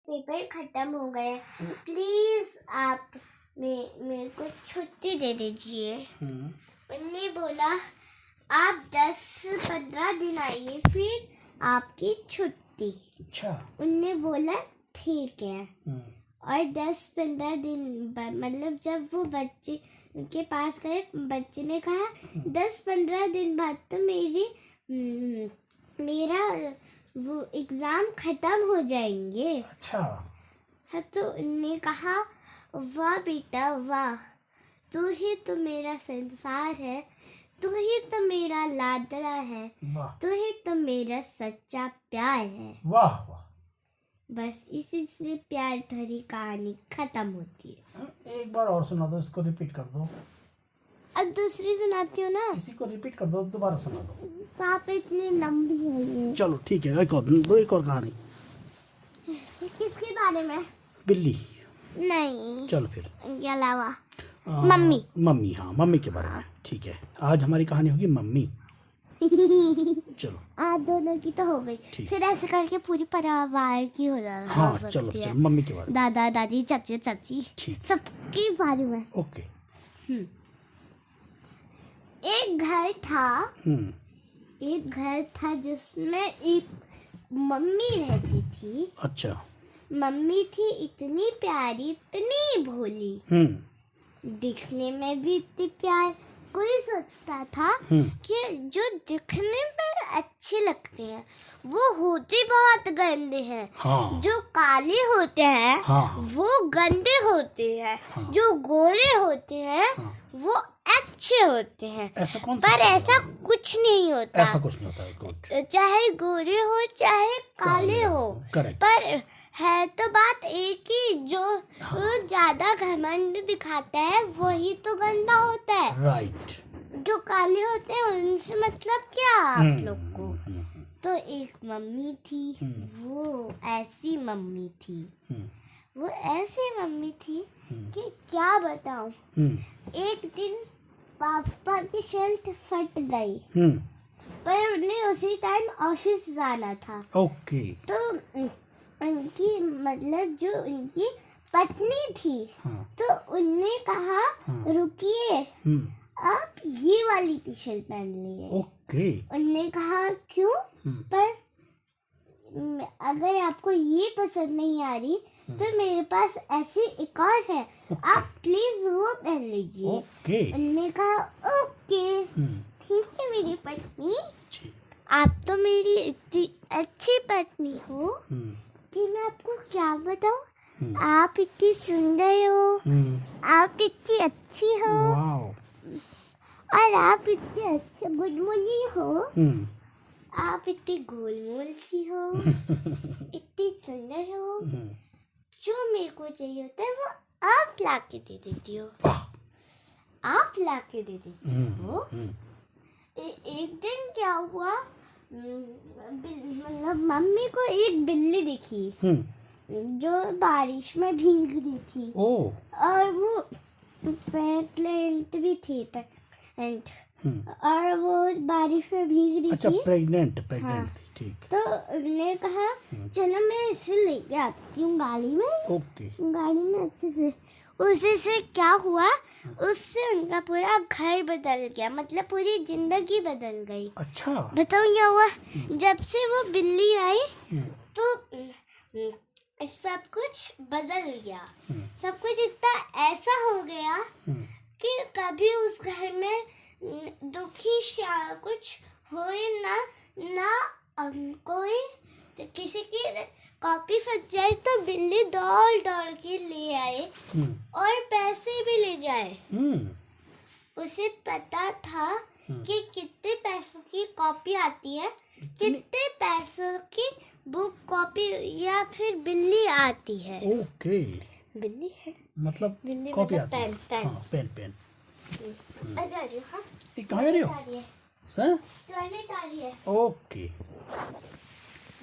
Paper खत्म हो गए, प्लीज आप मेरे को छुट्टी दे दीजिए। उन्होंने बोला आप 10-15 दिन आइए फिर आपकी छुट्टी। अच्छा। उन्होंने बोला ठीक है। और 10-15 दिन मतलब जब वो बच्चे के पास गए, बच्चे ने कहा 10-15 दिन बाद तो मेरा वो एग्जाम खत्म हो जाएंगे। अच्छा। हाँ, तो उन्होंने कहा वाह बेटा वाह, तू ही तो मेरा संसार है, तू ही तो मेरा लाडला है, तू ही तो मेरा सच्चा प्यार है। वाह वाह। बस इसी से प्यार भरी कहानी खत्म होती है। एक बार और सुना दो, इसको रिपीट कर दो। अब दूसरी सुनाती हूँ ना। इसी को रिपीट कर दो, दोबारा सुना दो। पापा इतनी लंबी है ये। चलो ठीक है, एक और कहानी। किसके बारे में? बिल्ली। नहीं। चलो फिर के अलावा मम्मी। हाँ, मम्मी के बारे में। ठीक है, आज हमारी कहानी होगी मम्मी। चलो आप दोनों की तो हो गई, फिर ऐसे करके पूरी परिवार की हो जाती है। हाँ चलो मम्मी के बारे में। दादा दादी चाची चाची सबके बारे में। ओके। एक घर था जिसमें एक मम्मी रहती थी। अच्छा। मम्मी थी इतनी प्यारी, इतनी भोली, दिखने में भी इतनी प्यार। कोई सोचता था कि जो दिखने में अच्छे लगते हैं वो होते बहुत गंदे हैं। हाँ। जो काले होते हैं वो गंदे होते हैं। जो गोरे होते हैं वो अच्छे होते हैं। ऐसा कौन पर ऐसा कुछ नहीं होता। ऐसा कुछ नहीं होता। चाहे गोरे हो चाहे काले हो। पर है तो बात एक ही, जो ज्यादा घमंड दिखाता है वही तो गंदा होता है। राइट। जो काले होते हैं उनसे मतलब क्या आप लोग को। तो एक मम्मी थी, वो ऐसी मम्मी थी, कि क्या बताऊं। एक दिन पापा की शर्ट फट गई, पर उन्हें उसी टाइम ऑफिस जाना था। ओके। तो उनकी मतलब जो उनकी पत्नी थी, तो उनने कहा रुकिए, आप ये वाली टी शर्ट पहन लिए। ओके। उनने कहा क्यों? पर अगर आपको ये पसंद नहीं आ रही तो मेरे पास ऐसी एक और है, आप प्लीज वो पहन लीजिए। उन्होंने कहा ओके ठीक है मेरी पत्नी, आप तो मेरी इतनी अच्छी पत्नी हो कि मैं आपको क्या बताऊं, आप इतनी सुंदर हो, आप इतनी अच्छी हो, और आप इतनी अच्छी गुडमुनी हो, आप इतनी गोलमोल सी हो, इतनी सुंदर हो, जो मेरे को चाहिए होता है वो आप लाके दे देती हो। आप लाके दे देती हो। एक दिन क्या हुआ, मतलब मम्मी को एक बिल्ली दिखी जो बारिश में भीग रही थी। और वो प्रेग्नेंट भी थी, और वो बारिश में भीग रही थी। अच्छा, प्रेग्नेंट थी। ठीक। तो उन्होंने कहा चलो मैं इसे लेके आती हूँ गाड़ी में। ओके। गाड़ी में अच्छे से। उसी से क्या हुआ, उससे उनका पूरा घर बदल गया, मतलब पूरी जिंदगी बदल गई। अच्छा। बताओ क्या हुआ। जब से वो बिल्ली आई तो सब कुछ बदल गया। सब कुछ इतना ऐसा हो गया कि कभी उस घर में दुखी कुछ हो ना कोई किसी की कॉपी फट जाए तो बिल्ली दौड़ के ले आए और पैसे भी ले जाए। उसे पता था कि कितने पैसों की कॉपी आती है, कितने पैसों की बुक कॉपी या फिर बिल्ली आती है। ओके। बिल्ली है मतलब बिल्ली कॉपी मतलब आती पेन। हाँ, पेन। अरे आ रही हाँ। कहाँ जा रही हो? टॉयलेट आ रही है। ओके।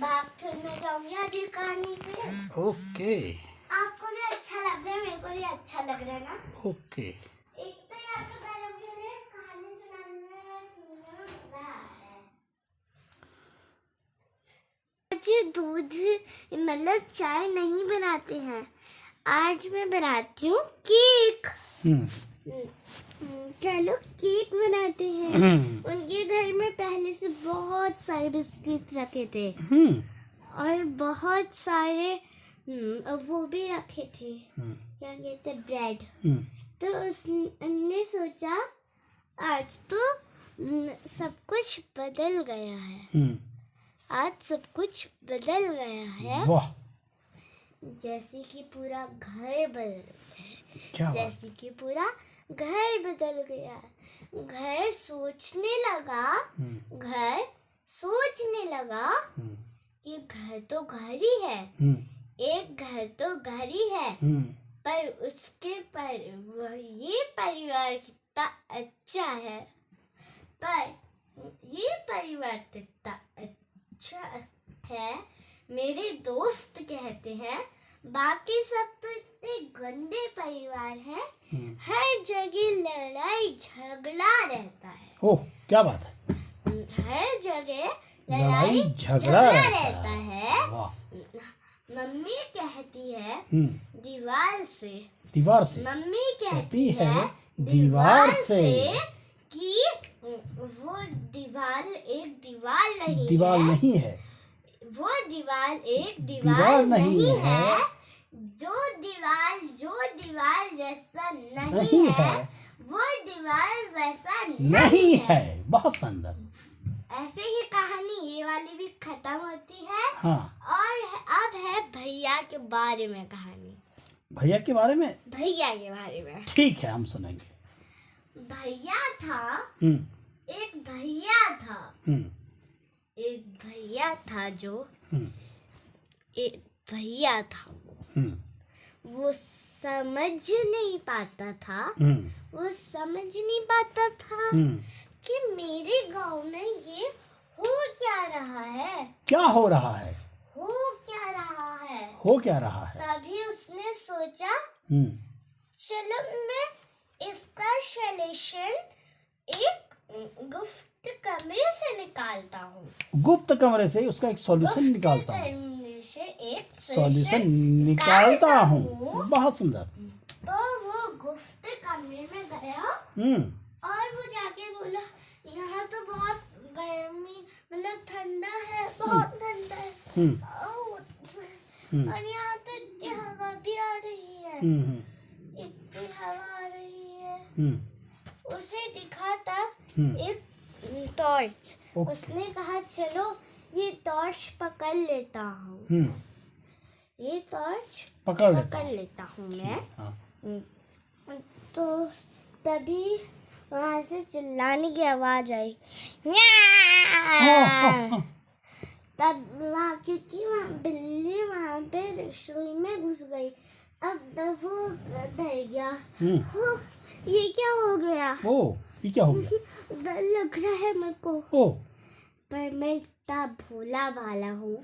बात करने जाऊंगी आगे कहानी से। ओके। आपको भी अच्छा लग रहा है, मेरे को भी अच्छा लग रहा है ना। ओके। एक तो आपको कहानी सुनाने में मजा आता है। दूध मतलब चाय नहीं बनाते हैं। आज मैं बनाती हूँ केक। चलो केक बनाते हैं। उनके घर में पहले से बहुत सारे बिस्किट रखे थे और बहुत सारे वो भी रखे थे, क्या कहते हैं, ब्रेड। तो उसने सोचा आज तो सब कुछ बदल गया है। आज सब कुछ बदल गया है। वाह, जैसे कि पूरा घर बदल गया क्या है। बात। जैसे कि पूरा घर बदल गया। घर सोचने लगा कि घर तो घर ही है। एक घर तो घर ही है, पर ये परिवार कितना अच्छा है। मेरे दोस्त कहते हैं बाकी सब तो इतने गंदे परिवार हैं। हर जगह लड़ाई झगड़ा रहता है। ओह, क्या बात है। हर जगह लड़ाई झगड़ा रहता है। वाह। मम्मी कहती है दीवार से मम्मी कहती है दीवार से कि वो दीवार एक दीवार नहीं है। वो दीवार एक दीवार नहीं है। जो दीवार जैसा नहीं है, वो दीवार वैसा नहीं है। बहुत सुंदर। ऐसे ही कहानी ये वाली भी खत्म होती है। हाँ। और अब है भैया के बारे में कहानी। भैया के बारे में? भैया के बारे में ठीक है, हम सुनेंगे। एक भैया था जो एक भैया था वो समझ नहीं पाता था कि मेरे गांव में ये हो क्या रहा है। तभी उसने सोचा चलो मैं इसका सॉल्यूशन एक गुप्त कमरे से निकालता हूँ। गुप्त कमरे से उसका एक सॉल्यूशन निकालता हूँ। बहुत सुंदर। तो वो गुप्त कमरे में गया और वो जाके बोला यहाँ तो बहुत गर्मी, मतलब ठंडा है, बहुत ठंडा है। और यहाँ तो इतनी हवा भी आ रही है। इतनी हवा आ रही है। उसे दिखा था एक टॉर्च। उसने कहा चलो ये टॉर्च पकड़ लेता हूँ। ये टॉर्च पकड़ लेता हूँ मैं। तो तभी वहां से चिल्लाने की आवाज आई। तब क्योंकि वहाँ बिल्ली वहाँ पे रसोई में घुस गई। अब तब वो डर गया। ये क्या हो गया? डर लग रहा है मेरे को। पर मैं इतना भोला भाला हूँ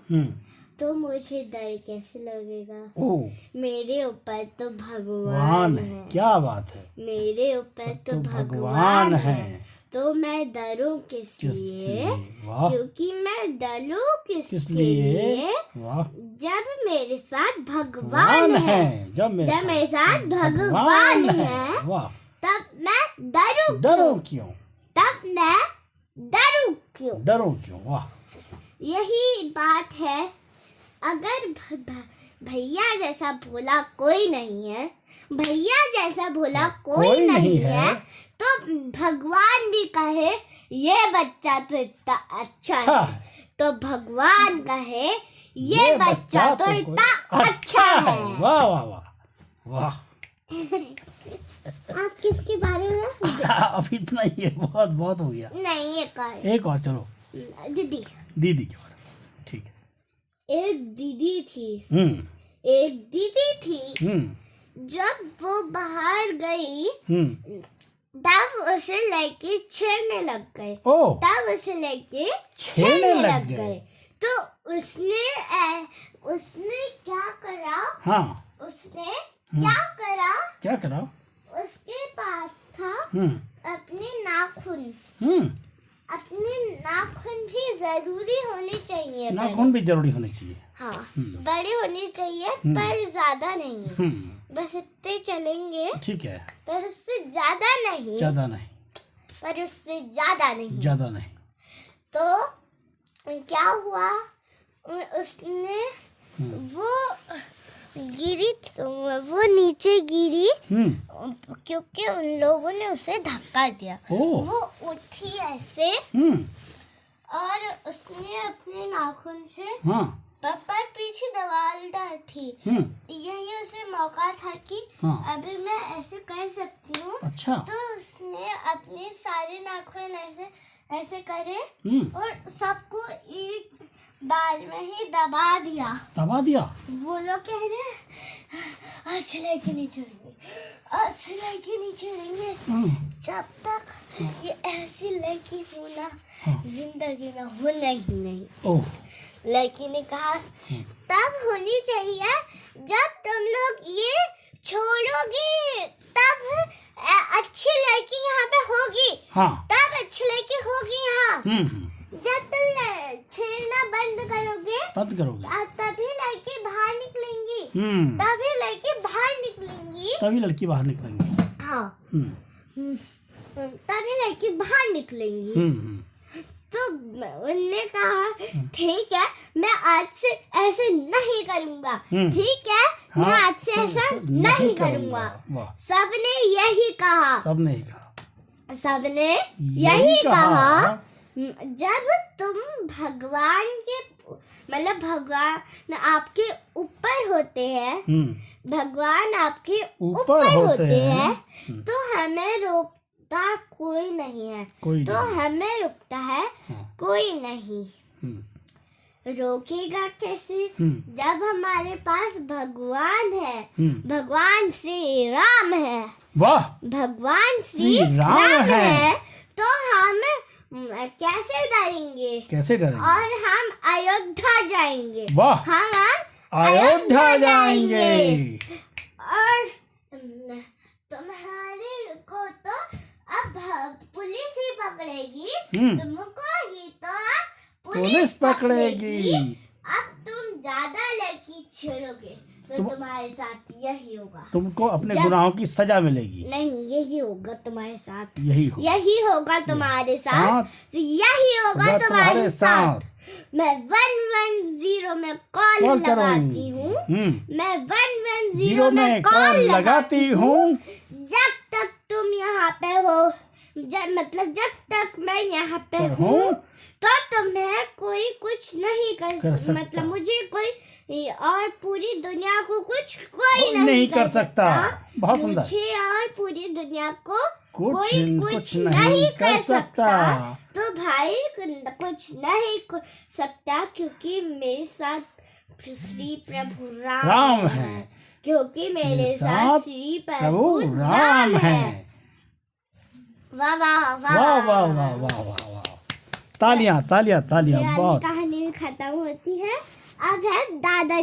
तो मुझे डर कैसे लगेगा। मेरे ऊपर तो भगवान है। क्या बात है। मेरे ऊपर तो भगवान है। तो मैं डरूं किस लिए? क्योंकि मैं डरूं किस लिए? जब मेरे साथ भगवान है। जब मेरे साथ भगवान है तब मैं डरूं क्यों? वाह, यही बात है। अगर भैया जैसा भोला कोई नहीं है तो भगवान भी कहे ये बच्चा तो इतना अच्छा है, तो भगवान कहे ये बच्चा तो इतना अच्छा है। वाह वाह वाह वाह। आप किसके बारे में? अब इतना ही है, बहुत बहुत हो गया। नहीं, एक और चलो। दीदी के बारे में। ठीक है। एक दीदी थी। जब वो बाहर गई तब उसे लेके छेड़ने लग गए। तो उसने क्या करा? उसके पास था अपने अपने नाखून भी जरूरी होने चाहिए। नाखून भी जरूरी होने चाहिए। हाँ, बड़े होने चाहिए पर ज्यादा नहीं। बस इतने चलेंगे। ठीक है। पर उससे ज्यादा नहीं। ज्यादा नहीं। पर उससे ज्यादा नहीं। ज्यादा नहीं। तो क्या हुआ, उसने वो गिरी, वो नीचे गिरी क्योंकि उन लोगों ने उसे धक्का दिया। वो उठी ऐसे और उसने अपने नाखून से पर पीछे दबाल थी। यही उसे मौका था कि अभी मैं ऐसे कर सकती हूँ। अच्छा। तो उसने अपने सारे नाखून ऐसे ऐसे करे और सबको एक बार में ही दबा दिया। दबा दिया। वो लोग कह रहे हैं अच्छे लड़के नहीं छोड़ेंगे, अच्छे लड़के नहीं छोड़ेंगे जब तक ये ऐसी लड़की होना जिंदगी में होना ही नहीं। लड़की ने कहा तब होनी चाहिए जब तुम लोग ये छोड़ोगे, तब अच्छी लड़की यहाँ पे होगी। तब अच्छी लड़की होगी यहाँ। जब तुम छेड़ना बंद करोगे तभी लड़की बाहर निकलेंगी। तभी लड़की बाहर निकलेंगी। हाँ, तभी लड़की बाहर निकलेंगी। तो उन्होंने कहा ठीक है, मैं आज से ऐसे नहीं करूँगा। ठीक है, मैं आज से ऐसा नहीं करूँगा। सबने यही कहा। सबने यही कहा। जब तुम भगवान के मतलब भगवान आपके ऊपर होते हैं, भगवान आपके ऊपर होते हैं तो हमें रोकता कोई नहीं है। तो हमें रुकता है कोई नहीं। रोकेगा कैसे? जब हमारे पास भगवान है, भगवान श्री राम है। वाह, भगवान श्री राम है तो हम कैसे डरेंगे? और हम अयोध्या जाएंगे। वाह, हम अयोध्या जाएंगे। और तुम्हारे को तो अब पुलिस ही पकड़ेगी। तुमको ही तो पुलिस पकड़ेगी। अब तुम ज्यादा लड़की छेड़ोगे तो तुम्हारे साथ यही होगा। तुमको अपने गुनाहों की सजा मिलेगी। नहीं, यही होगा तुम्हारे साथ। यही होगा तुम्हारे साथ। यही होगा तुम्हारे साथ। मैं 110 में कॉल लगाती हूँ। मैं 110 में कॉल लगाती हूँ। जब तक तुम यहाँ पे हो, जब तक मैं यहाँ पे हूँ तो तुम्हें कोई कुछ नहीं कर सकता। मतलब मुझे कोई और पूरी दुनिया को कोई नहीं कर सकता। बहुत सुंदर। मुझे और पूरी दुनिया को कोई कुछ नहीं कर सकता। तो भाई कुछ नहीं कर सकता क्योंकि मेरे साथ श्री प्रभु राम है। क्योंकि मेरे साथ श्री प्रभु राम है। वाह वाह वाह वाह वाह वाह वाह। तालियां। बहुत। कहानी खत्म होती है। अब है दादा